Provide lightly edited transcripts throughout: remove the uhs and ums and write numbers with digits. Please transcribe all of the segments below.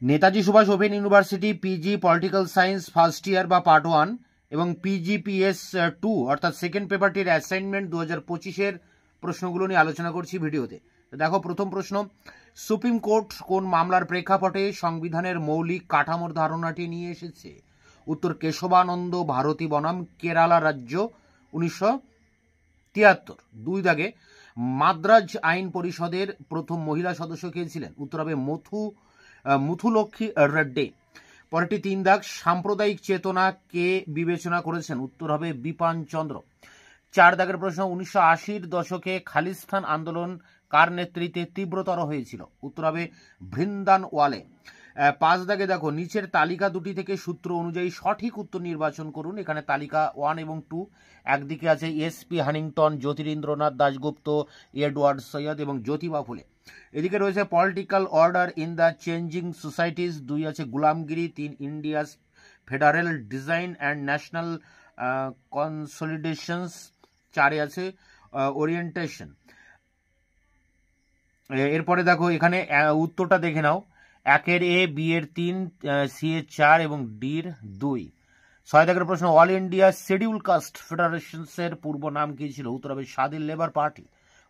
Netaji Subhas open university PG political science first year বা part 1 এবং পিজিপিএস 2 অর্থাৎ সেকেন্ড পেপারটির অ্যাসাইনমেন্ট 2025-এর প্রশ্নগুলো নিয়ে আলোচনা করছি ভিডিওতে। দেখো, প্রথম প্রশ্ন, সুপ্রিম কোর্ট কোন মামলার প্রেক্ষাপটে সংবিধানের মৌলিক কাঠামোর ধারণাটি নিয়ে এসেছে? উত্তর কেশবানন্দ ভারতী বনাম কেরালা রাজ্য 1973। 2 দাগে, মাদ্রাজ আইন পরিষদের প্রথম মহিলা সদস্য কে ছিলেন? উত্তর হবে মুথুলক্ষ্মী রেড্ডি। পরেরটি 3 দাগ, সাম্প্রদায়িক চেতনা কে বিবেচনা করেছেন? উত্তর হবে বিপান চন্দ্র। 4 দাগের প্রশ্ন, 1980-র দশকে খালিস্তান আন্দোলন কার নেতৃত্বে তীব্রতর হয়েছিল? উত্তর হবে ভৃন্দান ওয়ালে। 5 দাগে দেখো, নিচের তালিকা দুটি থেকে সূত্র অনুযায়ী সঠিক উত্তর নির্বাচন করুন। এখানে তালিকা 1 এবং 2, একদিকে আছে SP Huntington, Jyotirindranath Dasgupta, Edward Said এবং জ্যোতিবা ফুলে। এদিকে রয়েছে political order in the changing societies, 2 আছে Gulamgiri, 3 India's federal design and national consolidations, 4 আছে ওরিয়েন্টেশন। এরপরে দেখো, এখানে উত্তরটা দেখে নাও, 1-এর এ, বি এর 3, সি এর 4 এবং ডির 2। 6 দাগের প্রশ্ন, অল ইন্ডিয়া শিডিউল কাস্ট ফেডারেশনসের পূর্ব নাম কি ছিল? উত্তর হবে স্বাধীন লেবার পার্টি।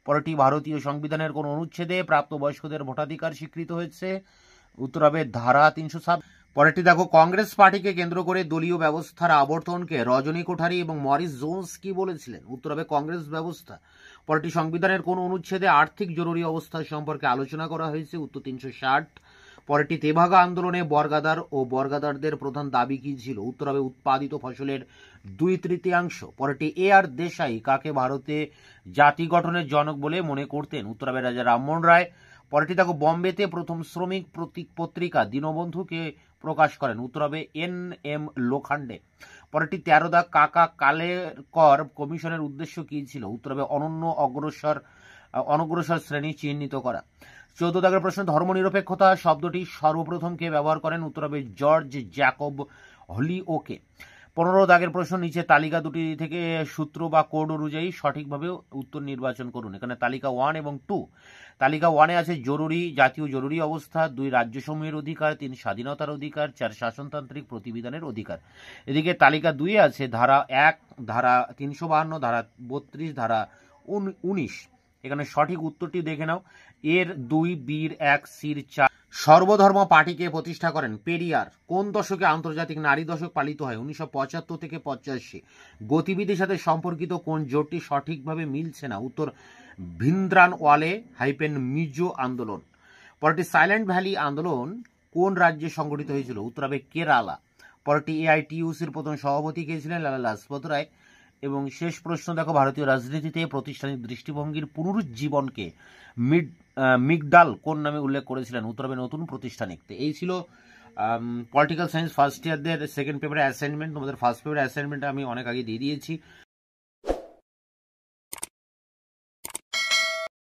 পরেরটি, ভারতীয় সংবিধানের কোন অনুচ্ছেদে প্রাপ্তবয়স্কদের ভোটাধিকার স্বীকৃত হয়েছে? উত্তর হবে ধারা 307। পরেরটি দেখো, কংগ্রেস পার্টিকে কেন্দ্র করে দলীয় ব্যবস্থার আবর্তনকে রজনী কোঠারি এবং মরিস জোন্স কি বলেছিলেন? উত্তর হবে কংগ্রেস ব্যবস্থা। পরেরটি, সংবিধানের কোন অনুচ্ছেদে আর্থিক জরুরি অবস্থা সম্পর্কে আলোচনা করা হয়েছে? উত্তর 360। পরেরটি, তেভাগা আন্দোলনে বর্গাদার ও বর্গাদারদের প্রধান দাবি কি ছিল? উত্তর হবে উৎপাদিত ফসলের 2/3। পরেরটি, এ আর দেশাই কাকে ভারতে জাতি গঠনের জনক বলে মনে করতেন? উত্তর হবে রাজা রামমোহন রায়। পরেরটি দেখো, বম্বেতে প্রথম শ্রমিক পত্রিকা দীনবন্ধুকে প্রকাশ করেন? উত্তর হবে NM লোখান্ডে। পরেরটি 13 দাগ, কাকা কালেকর কমিশনের উদ্দেশ্য কি ছিল? উত্তর হবে অনগ্রসর শ্রেণী চিহ্নিত করা। 14 দাগের প্রশ্ন, ধর্মনিরপেক্ষতা শব্দটি সর্বপ্রথম কে ব্যবহার করেন? উত্তর হবে জর্জ জ্যাকব হলিওকে। 15 দাগের প্রশ্ন, নিচে তালিকা দুটি থেকে সূত্র বা কোড অনুযায়ী সঠিকভাবে উত্তর নির্বাচন করুন। এখানে তালিকা 1 এবং 2। তালিকা 1-এ আছে জাতীয় জরুরি অবস্থা, 2 রাজ্যসমূহের অধিকার, 3 স্বাধীনতার অধিকার, 4 শাসনতান্ত্রিক প্রতিবিধানের অধিকার। এদিকে তালিকা 2-এ আছে ধারা 1, ধারা 352, ধারা 32, ধারা 19। এখানে সঠিক উত্তরটি দেখে নাও, এর 2, বির 1, সির 4। সর্বধর্ম পার্টিকে প্রতিষ্ঠা করেন পেরিয়ার। কোন দশকে আন্তর্জাতিক নারী দশক পালিত হয়? 1975 থেকে 85। গতিবিধির সাথে সম্পর্কিত কোন জোটটি সঠিকভাবে মিলছে না? উত্তর ভিন্দ্রানওয়ালে মিজো আন্দোলন। পরেরটি, সাইলেন্ট ভ্যালি আন্দোলন কোন রাজ্যে সংগঠিত হয়েছিল? উত্তর হবে কেরালা। পরেরটি, AITUCর প্রথম সভাপতি কে ছিলেন? লালা লাজপত রায়। এবং শেষ প্রশ্ন দেখো, ভারতীয় রাজনীতিতে প্রতিষ্ঠানিক দৃষ্টিভঙ্গির পুনরুজ্জীবনকে মিগডাল কোন নামে উল্লেখ করেছিলেন? উত্তর হবে নতুন প্রতিষ্ঠানিক। তো এই ছিল পলিটিক্যাল সায়েন্স ফার্স্ট ইয়ারদের সেকেন্ড পেপারের অ্যাসাইনমেন্ট। তোমাদের ফার্স্ট পেপারের অ্যাসাইনমেন্টটা আমি অনেক আগে দিয়ে দিয়েছি।